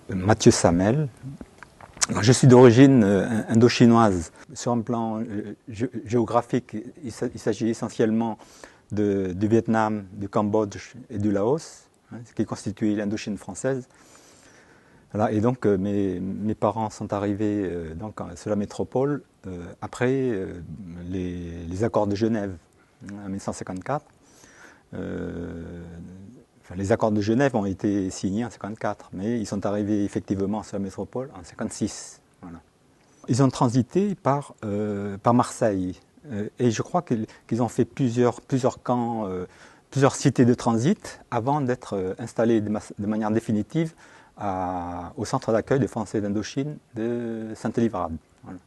Mathieu Samel. Alors, je suis d'origine indo-chinoise. Sur un plan géographique, il s'agit essentiellement du Vietnam, du Cambodge et du Laos, ce qui constitue l'Indochine française. Voilà, et donc mes parents sont arrivés donc, sur la métropole après les accords de Genève en 1954. Les accords de Genève ont été signés en 1954, mais ils sont arrivés effectivement sur la métropole en 1956. Voilà. Ils ont transité par Marseille, et je crois qu'ils ont fait plusieurs camps, plusieurs cités de transit avant d'être installés de manière définitive au centre d'accueil des Français d'Indochine de Sainte-Livrade. Voilà.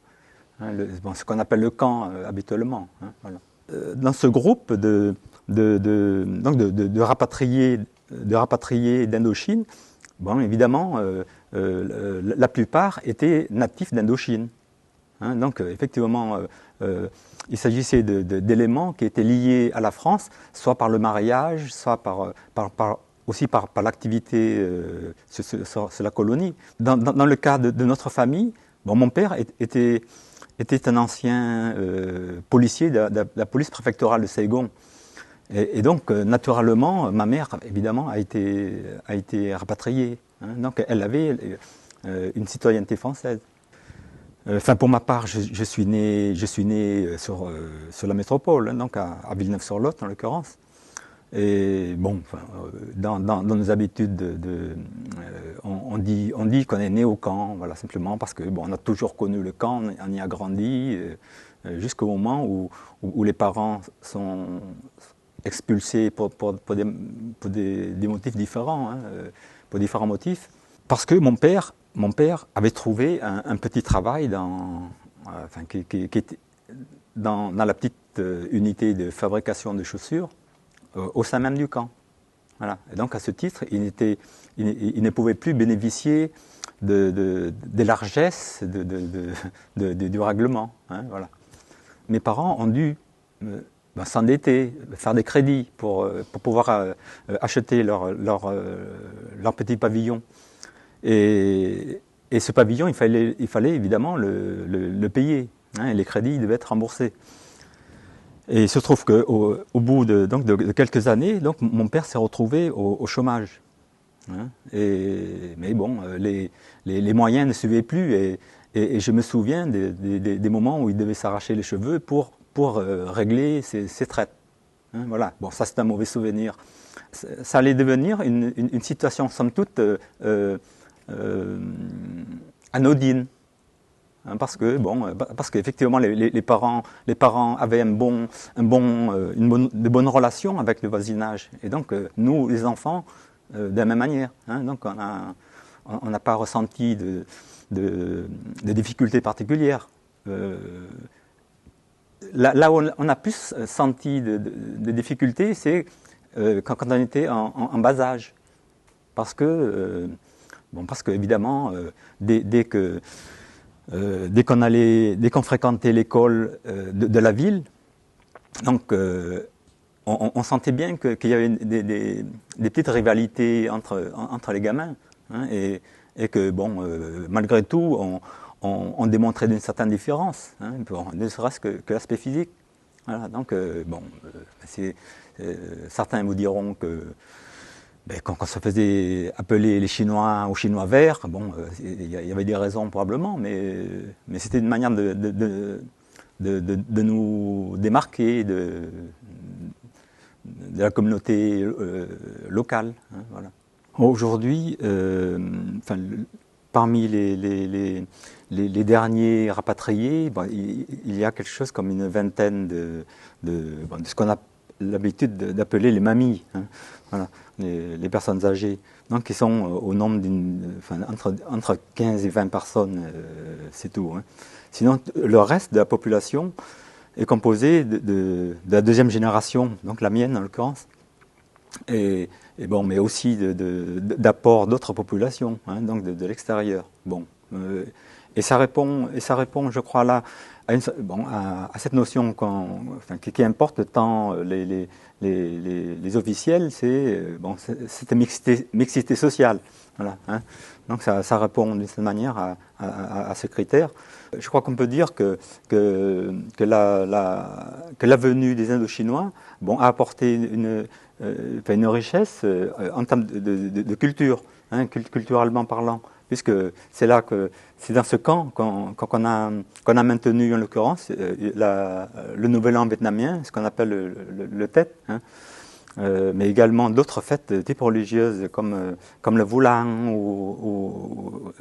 Ce qu'on appelle le camp habituellement. Voilà. Dans ce groupe de rapatriés d'Indochine, bon, évidemment, la plupart étaient natifs d'Indochine. Donc, effectivement, il s'agissait d'éléments qui étaient liés à la France, soit par le mariage, soit aussi par l'activité sur la colonie. Dans le cas de notre famille, bon, mon père était un ancien policier de la police préfectorale de Saigon. Et donc, naturellement, ma mère, évidemment, a été rapatriée. Donc, elle avait une citoyenneté française. Pour ma part, je suis né sur la métropole, donc à Villeneuve-sur-Lot, en l'occurrence. Et bon, dans nos habitudes, on dit qu'on est né au camp, voilà, simplement parce que bon, on a toujours connu le camp, on y a grandi, jusqu'au moment où les parents sont expulsés pour des motifs différents, pour différents motifs. Parce que mon père avait trouvé un petit travail qui était dans la petite unité de fabrication de chaussures au sein même du camp. Voilà. Et donc à ce titre, il ne pouvait plus bénéficier des largesses du règlement. Voilà. Mes parents ont dû s'endetter, faire des crédits pour pouvoir acheter leur petit pavillon. Et ce pavillon, il fallait évidemment le payer. Les crédits devaient être remboursés. Et il se trouve qu'au bout de quelques années, donc, mon père s'est retrouvé au chômage. Mais bon, les moyens ne suivaient plus. Et je me souviens des moments où il devait s'arracher les cheveux pour régler ses traites. Voilà. Bon, ça c'est un mauvais souvenir. Ça allait devenir une situation, somme toute, anodine. Parce qu'effectivement les parents avaient de bonnes relations avec le voisinage. Et donc nous, les enfants, de la même manière. Donc on n'a pas ressenti de difficultés particulières. Là où on a plus senti de difficultés, c'est quand on était en bas âge. Parce que évidemment, dès qu'on fréquentait l'école de la ville, donc on sentait bien qu'il y avait des petites rivalités entre les gamins, et que bon, malgré tout, on démontrait d'une certaine différence, ne serait-ce que l'aspect physique. Voilà, donc certains vous diront que quand on se faisait appeler les Chinois aux Chinois verts, bon, il y avait des raisons probablement, mais c'était une manière de nous démarquer de la communauté locale. Voilà. Aujourd'hui, parmi les derniers rapatriés, il y a quelque chose comme une vingtaine de ce qu'on a l'habitude d'appeler les mamies. Voilà, les personnes âgées, donc qui sont au nombre entre 15 et 20 personnes, c'est tout. Sinon, le reste de la population est composé de la deuxième génération, donc la mienne en l'occurrence, et bon, mais aussi d'apports d'autres populations, donc de l'extérieur. Bon, ça répond, je crois, là, à cette notion qui importe tant les officiels, c'est cette mixité sociale. Voilà, hein. Donc ça répond d'une certaine manière à ce critère. Je crois qu'on peut dire que la venue des Indochinois a apporté une richesse en termes de culture, hein, culturellement parlant, puisque c'est dans ce camp qu'on a maintenu en l'occurrence le nouvel an vietnamien, ce qu'on appelle le Tet, hein, mais également d'autres fêtes de type religieuse comme le Vu Lan ou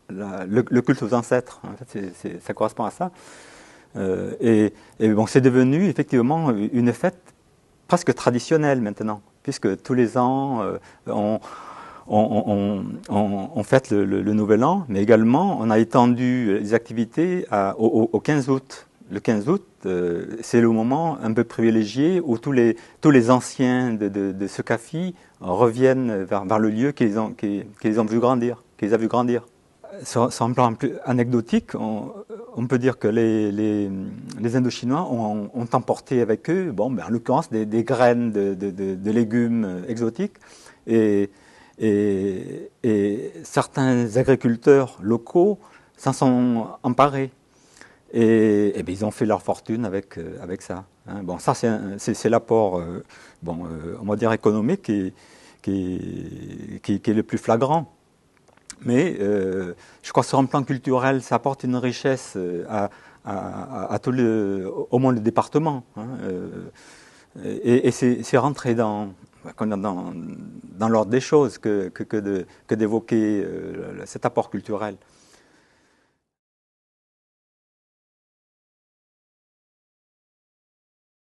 le culte aux ancêtres. En fait, ça correspond à ça. C'est devenu effectivement une fête presque traditionnelle maintenant, puisque tous les ans on fête le Nouvel An, mais également on a étendu les activités au 15 août. Le 15 août, c'est le moment un peu privilégié où tous les anciens de ce CAFI reviennent vers le lieu qui les ont vus grandir, qui les a vus grandir. Sur un plan plus anecdotique, on peut dire que les Indochinois ont emporté avec eux, en l'occurrence, des graines de légumes exotiques, et certains agriculteurs locaux s'en sont emparés. Et ils ont fait leur fortune avec ça. Hein. Ça c'est l'apport, on va dire économique qui est le plus flagrant. Mais je crois que sur un plan culturel, ça apporte une richesse au moins le département. Hein. Et c'est rentré dans l'ordre des choses que d'évoquer cet apport culturel.